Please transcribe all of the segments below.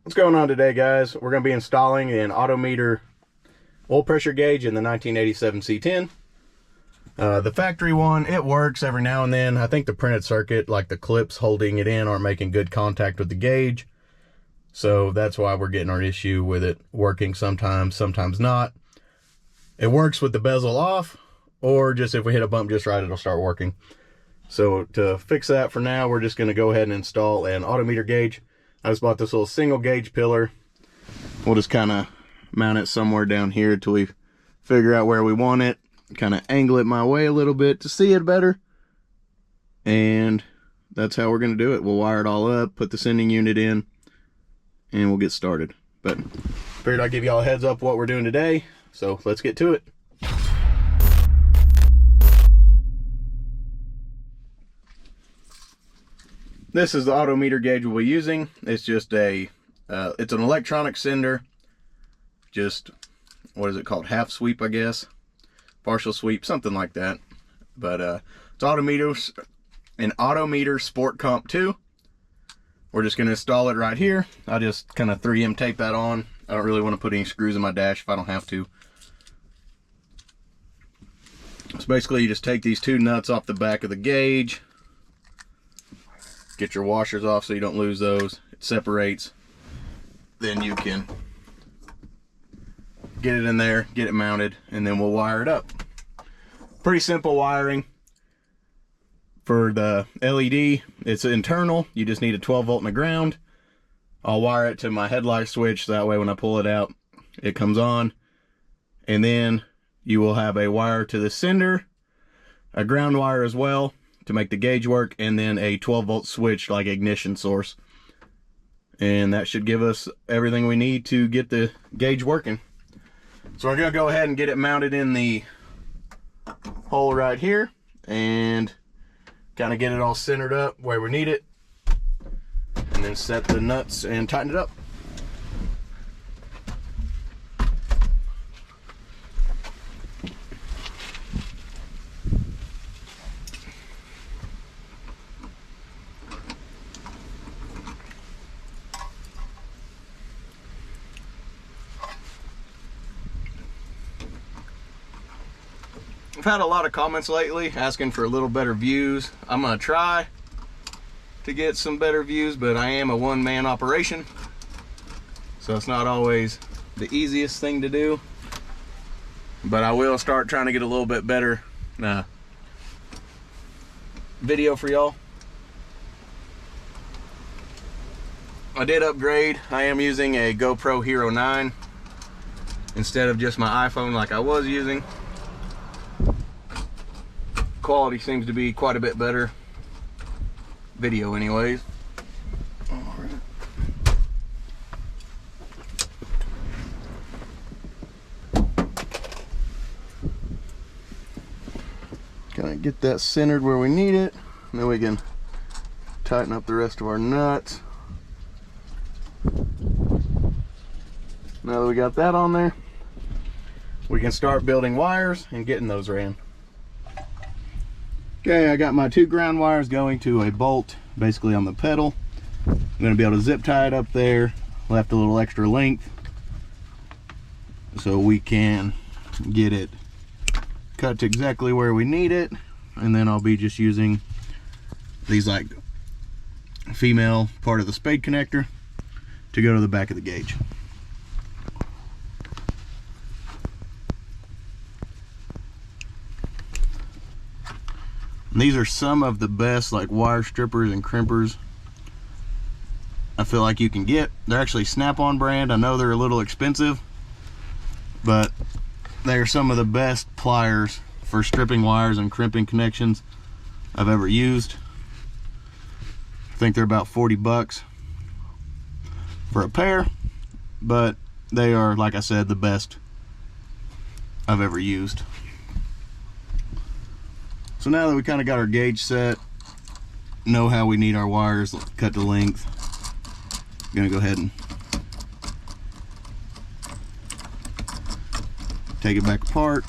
What's going on today, guys? We're going to be installing an Autometer oil pressure gauge in the 1987 C10. The factory one, it works every now and then. I think the printed circuit, like the clips holding it in, aren't making good contact with the gauge. So that's why we're getting our issue with it working sometimes, sometimes not. It works with the bezel off, or just if we hit a bump just right, it'll start working. So to fix that for now, we're just going to go ahead and install an Autometer gauge. I just bought this little single gauge pillar. We'll just kind of mount it somewhere down here until we figure out where we want it. Kind of angle it my way a little bit to see it better. And that's how we're going to do it. We'll wire it all up, put the sending unit in, and we'll get started. But figured I'd give y'all a heads up what we're doing today. So let's get to it. This is the Autometer gauge we'll be using. It's just it's an electronic sender. Just, what is it called? Half sweep, I guess. Partial sweep, something like that. But it's an Autometer Sport Comp 2. We're just going to install it right here. I just kind of 3M tape that on. I don't really want to put any screws in my dash if I don't have to. So basically you just take these two nuts off the back of the gauge. Get your washers off so you don't lose those. It separates. Then you can get it in there, get it mounted, and then we'll wire it up. Pretty simple wiring. For the LED, it's internal. You just need a 12 volt and a ground. I'll wire it to my headlight switch so that way when I pull it out, it comes on. And then you will have a wire to the sender, a ground wire as well to make the gauge work, and then a 12 volt switch like ignition source. And that should give us everything we need to get the gauge working. So we're gonna go ahead and get it mounted in the hole right here and kind of get it all centered up where we need it, and then set the nuts and tighten it up. I've had a lot of comments lately asking for a little better views. I'm gonna try to get some better views, but I am a one-man operation, so it's not always the easiest thing to do. But I will start trying to get a little bit better video for y'all. I did upgrade. I am using a GoPro Hero 9 instead of just my iPhone like I was using. Quality seems to be quite a bit better. Video anyways. Alright. Kind of get that centered where we need it, and then we can tighten up the rest of our nuts. Now that we got that on there, we can start building wires and getting those ran. Okay, I got my two ground wires going to a bolt basically on the pedal. I'm going to be able to zip tie it up there, left a little extra length so we can get it cut to exactly where we need it. And then I'll be just using these like female part of the spade connector to go to the back of the gauge. And these are some of the best like wire strippers and crimpers I feel like you can get. They're actually Snap-on brand. I know they're a little expensive, but they're some of the best pliers for stripping wires and crimping connections I've ever used. I think they're about 40 bucks for a pair, but they are, like I said, the best I've ever used. So now that we kind of got our gauge set, know how we need our wires cut to length, I'm gonna go ahead and take it back apart.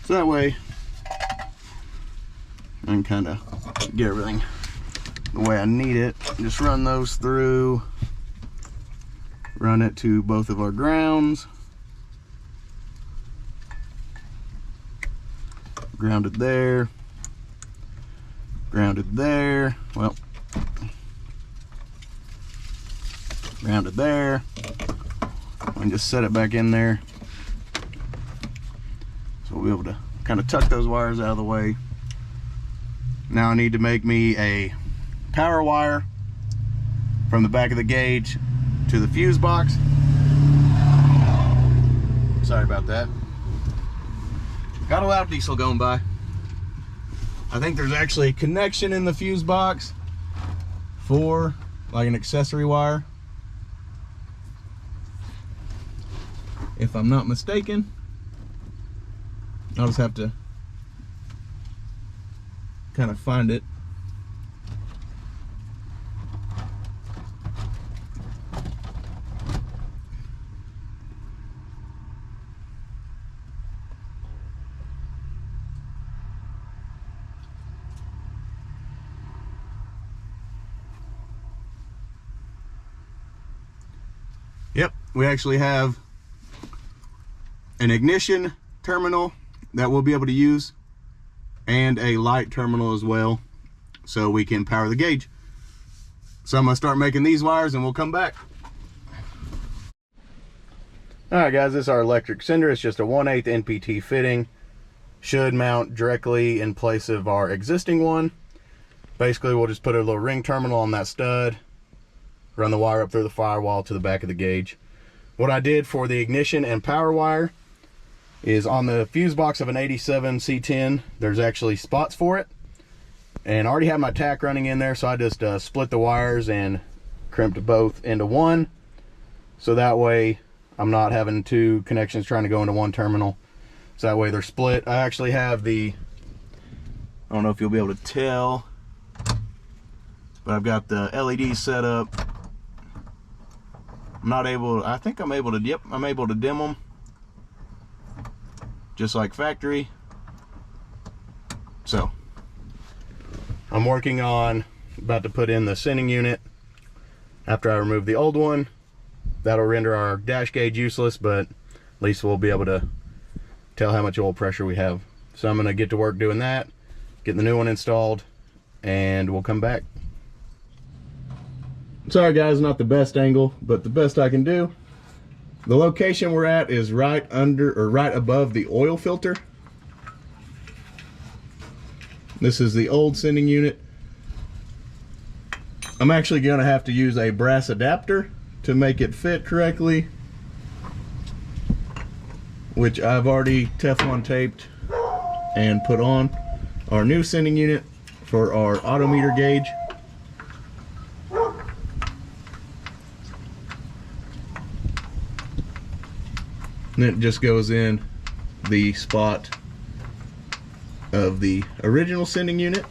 So that way and kind of get everything the way I need it. Just run those through, run it to both of our grounds. Grounded there, grounded there, well, grounded there, and just set it back in there. So we'll be able to kind of tuck those wires out of the way. Now I need to make me a power wire from the back of the gauge to the fuse box. Sorry about that. Got a loud diesel going by. I think there's actually a connection in the fuse box for like an accessory wire, if I'm not mistaken. I'll just have to kind of find it. Yep, we actually have an ignition terminal that we'll be able to use and a light terminal as well, so we can power the gauge. So I'm gonna start making these wires and we'll come back. All right guys, this is our electric sender. It's just a 1/8 NPT fitting. Should mount directly in place of our existing one. Basically we'll just put a little ring terminal on that stud, run the wire up through the firewall to the back of the gauge. What I did for the ignition and power wire is on the fuse box of an 87 C10, there's actually spots for it. And I already have my tack running in there, so I just split the wires and crimped both into one. So that way I'm not having two connections trying to go into one terminal. So that way they're split. I actually have the, I don't know if you'll be able to tell, but I've got the LEDs set up. I'm not able, I think I'm able to, yep, I'm able to dim them just like factory. So I'm working on about to put in the sending unit after I remove the old one. That'll render our dash gauge useless, but at least we'll be able to tell how much oil pressure we have. So I'm gonna get to work doing that, getting the new one installed, and we'll come back. Sorry guys, not the best angle, but the best I can do. The location we're at is right under, or right above the oil filter. This is the old sending unit. I'm actually gonna have to use a brass adapter to make it fit correctly, which I've already Teflon taped and put on our new sending unit for our Autometer gauge. And it just goes in the spot of the original sending unit,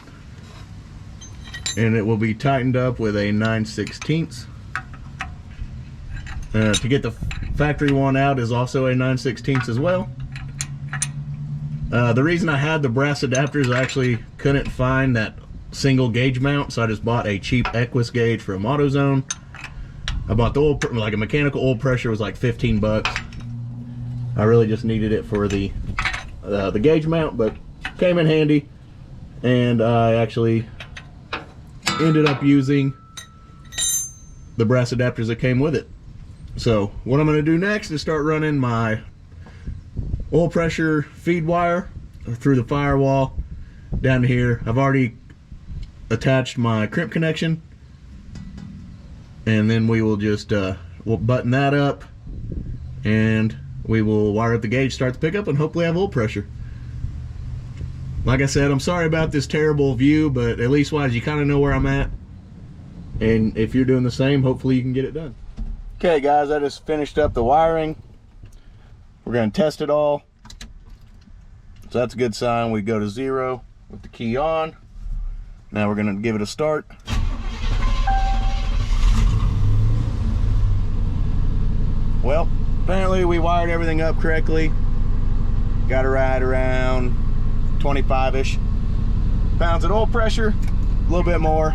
and it will be tightened up with a 9/16. To get the factory one out is also a 9/16 as well. The reason I had the brass adapters, I actually couldn't find that single gauge mount, so I just bought a cheap Equus gauge from AutoZone. I bought the oil, like a mechanical oil pressure was like 15 bucks. I really just needed it for the gauge mount, but came in handy, and I actually ended up using the brass adapters that came with it. So what I'm going to do next is start running my oil pressure feed wire through the firewall down here. I've already attached my crimp connection, and then we will just we'll button that up, and we will wire up the gauge, start the pickup, and hopefully have oil pressure. Like I said, I'm sorry about this terrible view, but at least wise you kind of know where I'm at, and if you're doing the same, hopefully you can get it done. Okay guys, I just finished up the wiring. We're going to test it all, so that's a good sign. We go to 0 with the key on. Now we're going to give it a start. Well, apparently we wired everything up correctly. Got it right around 25-ish. pounds of oil pressure, a little bit more.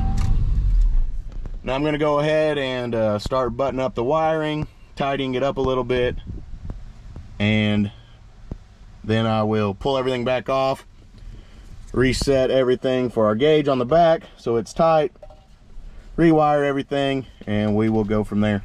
Now I'm going to go ahead and start buttoning up the wiring, tidying it up a little bit, and then I will pull everything back off, reset everything for our gauge on the back so it's tight, rewire everything, and we will go from there.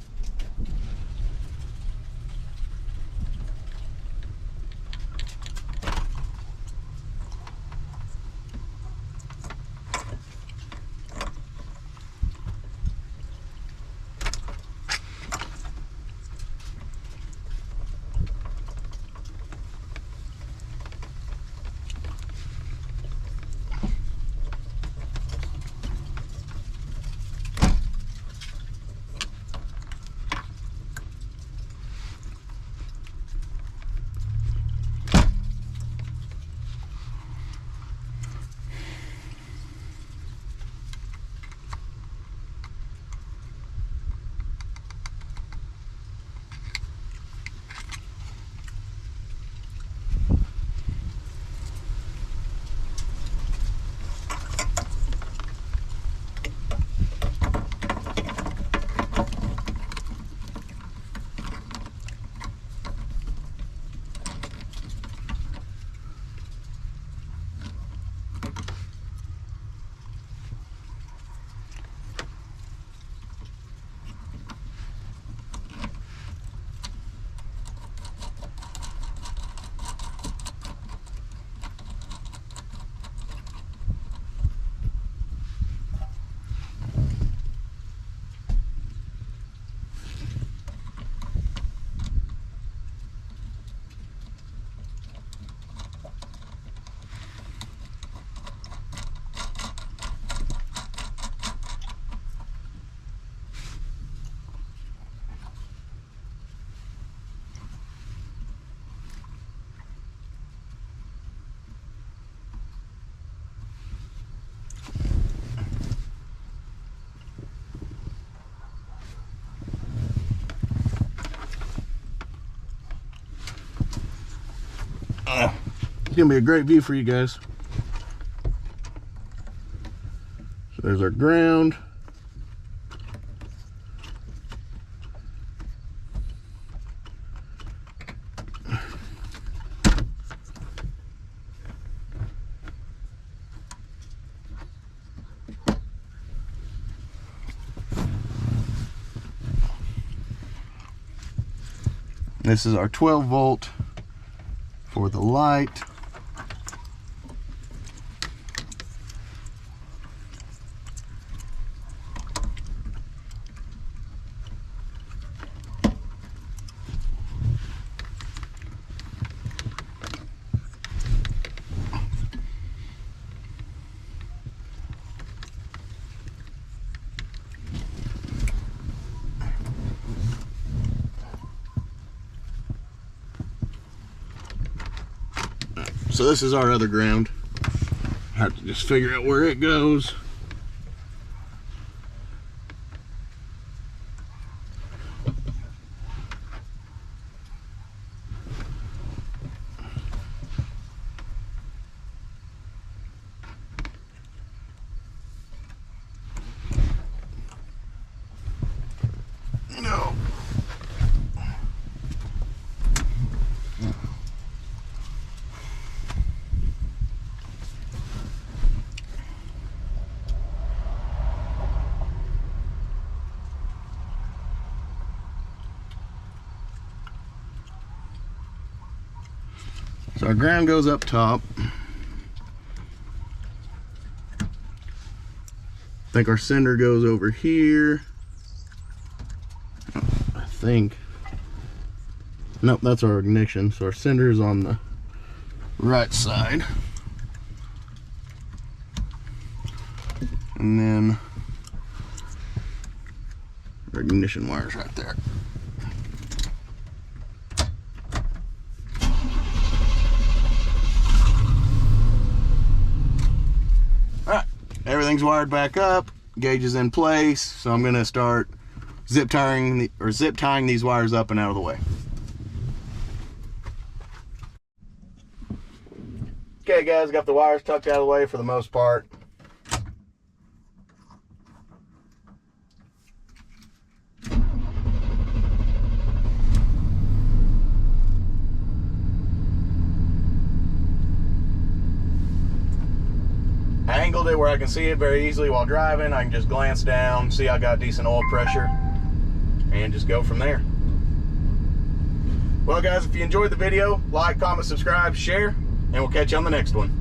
It's gonna be a great view for you guys. So there's our ground. This is our 12 volt for the light. So this is our other ground. I have to just figure out where it goes. No. So our ground goes up top. I think our sender goes over here. I think. Nope, that's our ignition. So our sender is on the right side. And then our ignition wire's right there. Everything's wired back up, gauge is in place, so I'm gonna start zip tying these wires up and out of the way. Okay guys, got the wires tucked out of the way for the most part. I angled it where I can see it very easily while driving. I can just glance down, see I got decent oil pressure, and just go from there. Well guys, if you enjoyed the video, like, comment, subscribe, share, and we'll catch you on the next one.